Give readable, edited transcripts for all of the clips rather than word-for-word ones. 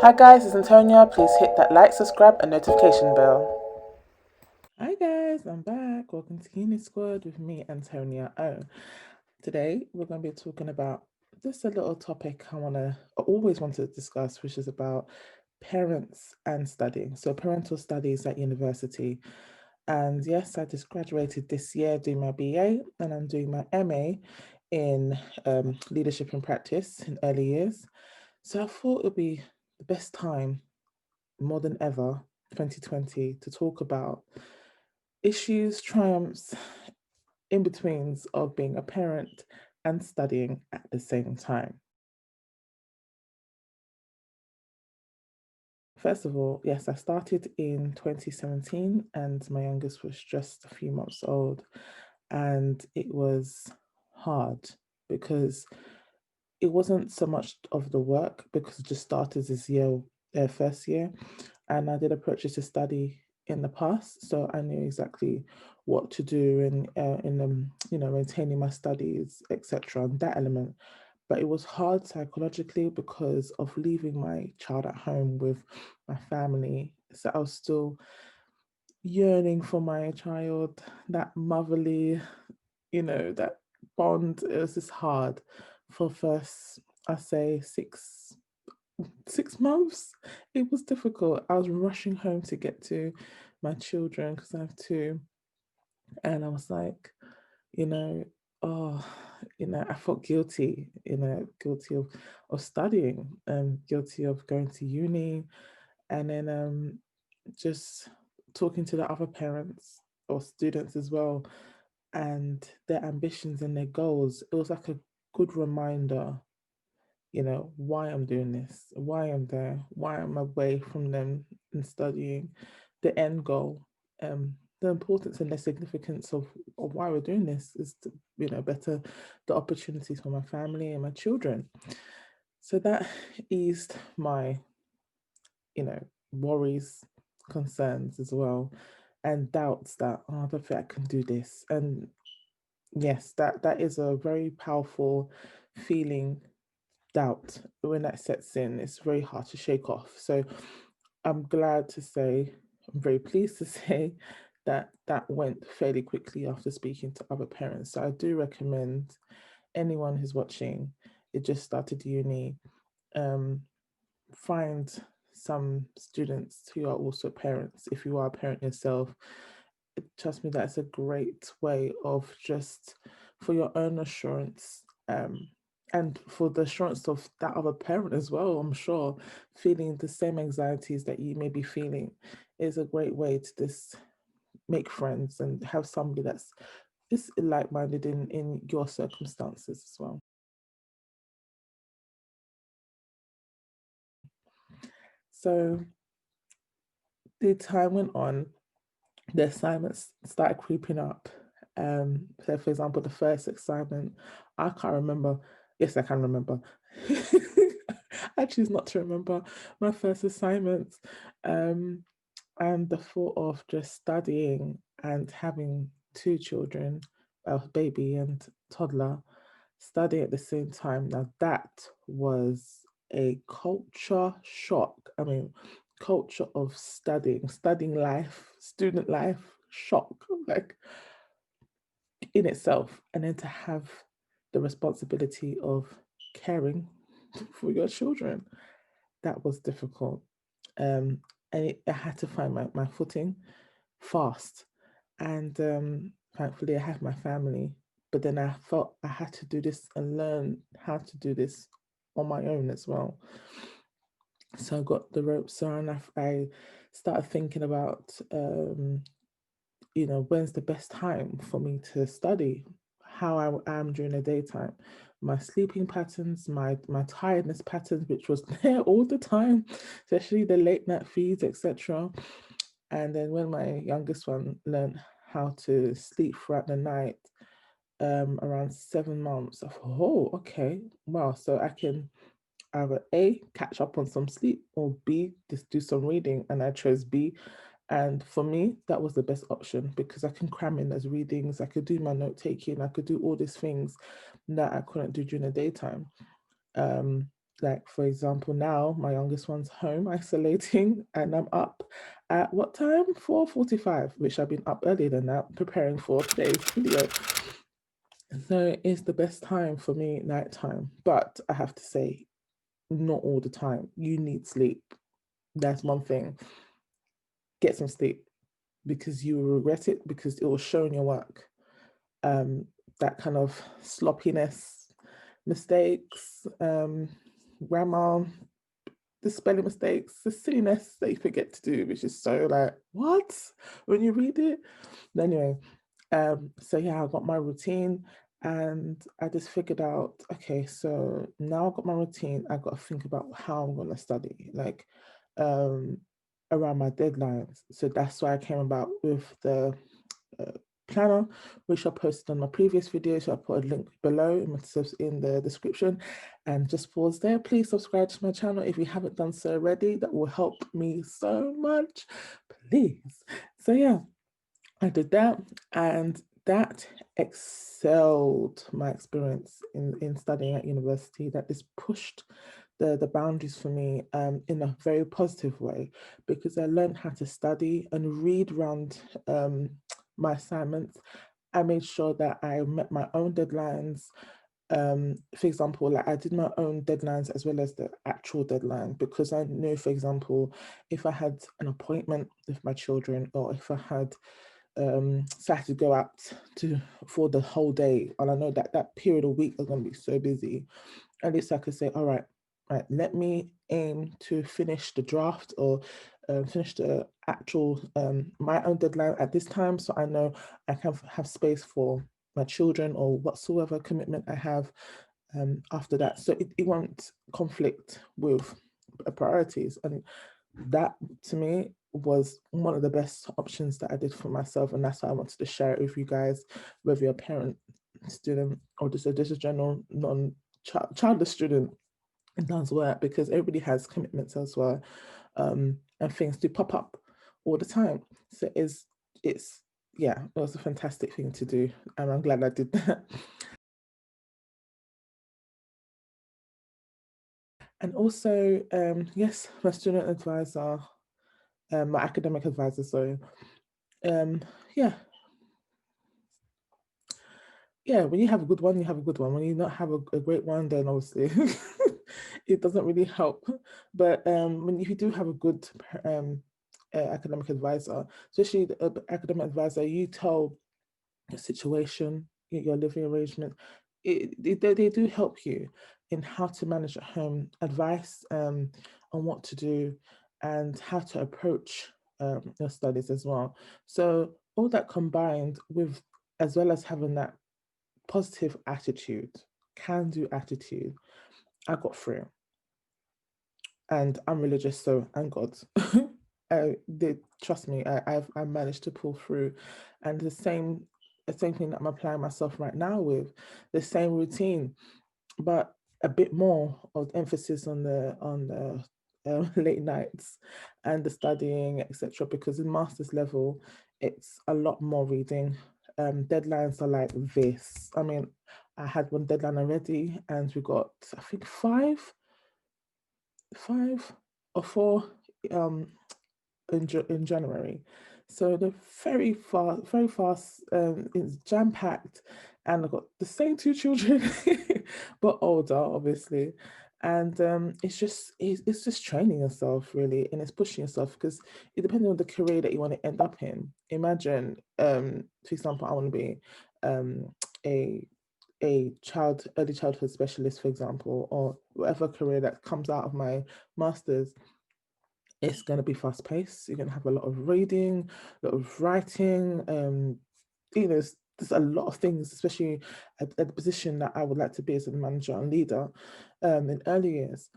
Hi guys, it's Antonia. Please hit that like, subscribe, and notification bell. Hi guys, I'm back. Welcome to Uni Squad with me, Antonia. Today we're going to be talking about just a little topic I always wanted to discuss, which is about parents and studying. So parental studies at university. And yes, I just graduated this year doing my BA, and I'm doing my MA in leadership and practice in early years. So I thought it would be the best time more than ever, 2020, to talk about issues, triumphs, in betweens of being a parent and studying at the same time. First of all, yes, I started in 2017 and my youngest was just a few months old. And it was hard because it wasn't so much of the work because it just started this year, first year. And I did approach it to study in the past, so I knew exactly what to do in maintaining my studies, etc. On that element. But it was hard psychologically because of leaving my child at home with my family. So I was still yearning for my child, that motherly, that bond. It was just hard for first, I say, 6 months. It was difficult. I was rushing home to get to my children because I have two, and I was like, you know, oh, I felt guilty, guilty of studying, guilty of going to uni, and then just talking to the other parents or students as well, and their ambitions and their goals. It was like a good reminder, why I'm doing this, why I'm there, why I'm away from them and studying, the end goal, the importance and the significance of why we're doing this is to, better the opportunities for my family and my children. So that eased my, worries, concerns as well, and doubts that, oh, I don't think I can do this. And yes, that is a very powerful feeling. Doubt, when that sets in, it's very hard to shake off. So I'm glad to say, I'm very pleased to say that that went fairly quickly after speaking to other parents. So I do recommend anyone who's watching, it just started uni, um, find some students who are also parents. If you are a parent yourself, trust me, that's a great way of just for your own assurance, and for the assurance of that other parent as well. I'm sure feeling the same anxieties that you may be feeling is a great way to just make friends and have somebody that's just like-minded in your circumstances as well. So the time went on, the assignments started creeping up. So for example, the first assignment, I can't remember. Yes, I can remember. I choose not to remember my first assignment. Um, and the thought of just studying and having two children, a baby and toddler, studying at the same time. Now that was a culture shock. I mean, culture of studying life, student life shock, like in itself. And then to have the responsibility of caring for your children, that was difficult. Um, and I had to find my footing fast. And thankfully, I have my family. But then I felt I had to do this and learn how to do this on my own as well. So I got the ropes on. I started thinking about, when's the best time for me to study, how I am during the daytime, my sleeping patterns, my tiredness patterns, which was there all the time, especially the late night feeds, etc. And then when my youngest one learned how to sleep throughout the night, around 7 months, I thought, oh, okay, wow, so I can either A, catch up on some sleep, or B, just do some reading. And I chose B. And for me, that was the best option because I can cram in those readings, I could do my note taking, I could do all these things that I couldn't do during the daytime. Um, Like, for example, now my youngest one's home isolating, and I'm up at what time? 4:45, which I've been up earlier than that, preparing for today's video. So it's the best time for me, nighttime. But I have to say, not all the time. You need sleep. That's one thing. Get some sleep because you will regret it because it will show in your work. Um, that kind of sloppiness, mistakes, grammar, the spelling mistakes, the silliness that you forget to do, which is so like, what? When you read it? Anyway, so yeah, I got my routine and I just figured out, okay, so now I've got my routine, I got to think about how I'm gonna study, like um around my deadlines. So that's why I came about with the uh, planner, which I posted on my previous video. So I'll put a link below in the description. And just pause there. Please subscribe to my channel if you haven't done so already. That will help me so much. Please. So yeah, I did that, and that excelled my experience in studying at university. That just pushed the boundaries for me in a very positive way because I learned how to study and read around my assignments. I made sure that I met my own deadlines. For example, like I did my own deadlines as well as the actual deadline because I knew, for example, if I had an appointment with my children or if I had so I had to go out to for the whole day, and I know that that period of week is going to be so busy. At least I could say, all right, right, let me aim to finish the draft or finish the actual my own deadline at this time, so I know I can have space for my children or whatsoever commitment I have after that. So it won't conflict with priorities, and that to me was one of the best options that I did for myself, and that's why I wanted to share it with you guys, whether you're a parent, student, or just a general childless student. It does work because everybody has commitments elsewhere, and things do pop up all the time. So it's yeah, it was a fantastic thing to do, and I'm glad I did that. And also, yes, my student advisor, my academic advisor, sorry. Um, yeah, yeah, when you have a good one, you have a good one. When you not have a great one, then obviously it doesn't really help. But when if you do have a good academic advisor, especially the academic advisor, you tell your situation, your living arrangement, they do help you in how to manage at home, advice on what to do and how to approach your studies as well. So all that combined with, as well as having that positive attitude, can do attitude, I got through. And I'm religious, so and God. They trust me, I managed to pull through. And the same thing that I'm applying myself right now with, the same routine, but a bit more of emphasis on the late nights and the studying, etc. Because in master's level, it's a lot more reading. Deadlines are like this. I mean, I had one deadline already, and we got I think five or four um, in January. So they're very fast. It's jam packed, and I've got the same two children, but older, obviously. And it's just training yourself really, and it's pushing yourself because it depends on the career that you want to end up in. Imagine, for example, I want to be um, a early childhood specialist, for example, or whatever career that comes out of my master's. It's going to be fast paced. You're going to have a lot of reading, a lot of writing. There's a lot of things, especially at the position that I would like to be as a manager and leader in early years.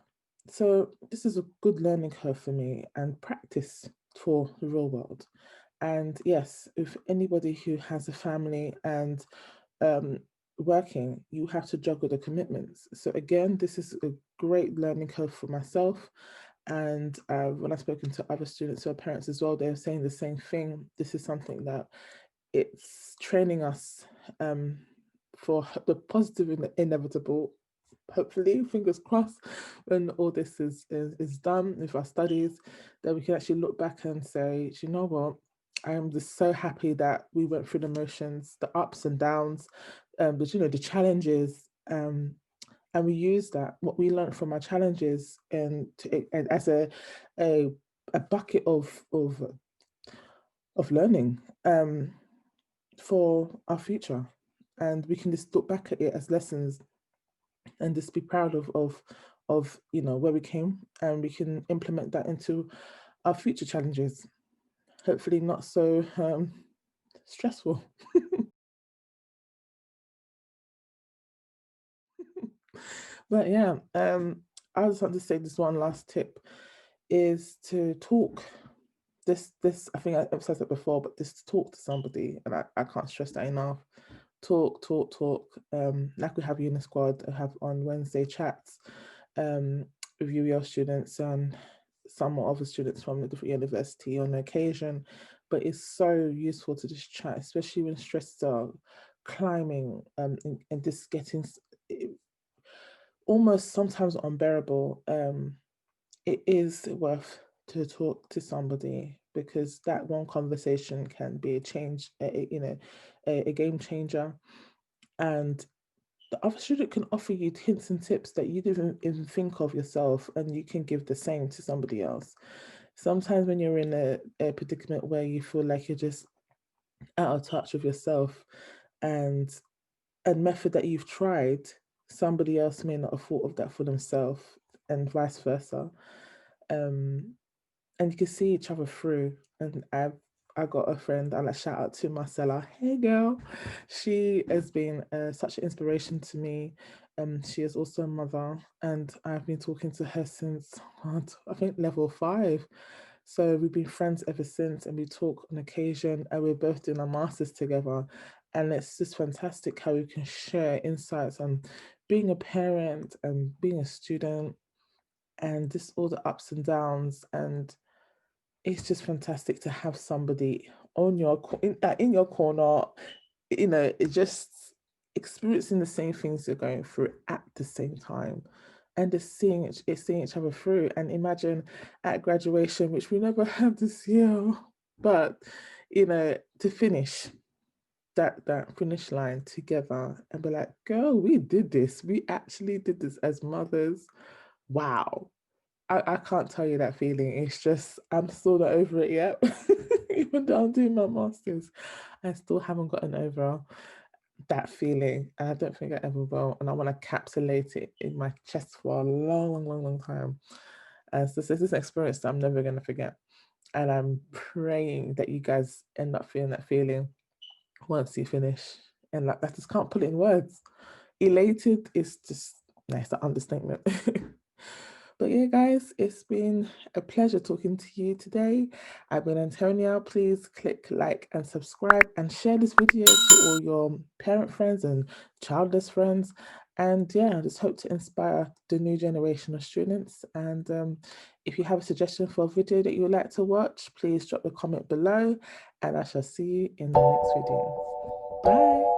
So this is a good learning curve for me and practice for the real world. And yes, if anybody who has a family and um, working, you have to juggle the commitments. So again, this is a great learning curve for myself. And when I've spoken to other students who are parents as well, they're saying the same thing. This is something that it's training us for the positive and the inevitable. hopefully, fingers crossed, when all this is done with our studies, that we can actually look back and say, "Do you know what? I am just so happy that we went through the motions, the ups and downs, but the challenges, and we use that what we learned from our challenges and as a a bucket of learning for our future, and we can just look back at it as lessons and just be proud of where we came, and we can implement that into our future challenges. Hopefully, not so stressful. But yeah, I just want to say this one last tip is to talk. This I think I emphasized it before, but this to talk to somebody, and I can't stress that enough. Talk, talk, talk. Like we have Uni Squad, I have on Wednesday chats, um, with UEL students and some other students from a different university on occasion. But it's so useful to just chat, especially when stresses are climbing, and just getting almost sometimes unbearable. It is worth to talk to somebody, because that one conversation can be a change, a game changer. And the other student can offer you hints and tips that you didn't even think of yourself, and you can give the same to somebody else. Sometimes when you're in a predicament where you feel like you're just out of touch with yourself, and a method that you've tried, somebody else may not have thought of that for themselves, and vice versa. Um, and you can see each other through. And I got a friend, I like shout out to Marcella. Hey girl, she has been such an inspiration to me. She is also a mother, and I've been talking to her since God, I think level 5. So we've been friends ever since, and we talk on occasion, and we're both doing our masters together. And it's just fantastic how we can share insights on being a parent and being a student, and just all the ups and downs. And it's just fantastic to have somebody on in your corner, it just experiencing the same things you're going through at the same time, and just seeing each other through. And imagine at graduation, which we never have this year, but to finish that finish line together and be like, girl, we did this. We actually did this as mothers. Wow. I can't tell you that feeling. It's just, I'm still not over it yet. Even though I'm doing my masters, I still haven't gotten over that feeling. And I don't think I ever will. And I want to encapsulate it in my chest for a long, long, long, long time. So this is an experience that I'm never going to forget. And I'm praying that you guys end up feeling that feeling once you finish. And like, I just can't put it in words. Elated is just, nice, the understatement. But yeah, guys, it's been a pleasure talking to you today. I've been Antonia. Please click like and subscribe, and share this video to all your parent friends and childless friends. And yeah, I just hope to inspire the new generation of students. And if you have a suggestion for a video that you would like to watch, please drop a comment below, and I shall see you in the next video. Bye.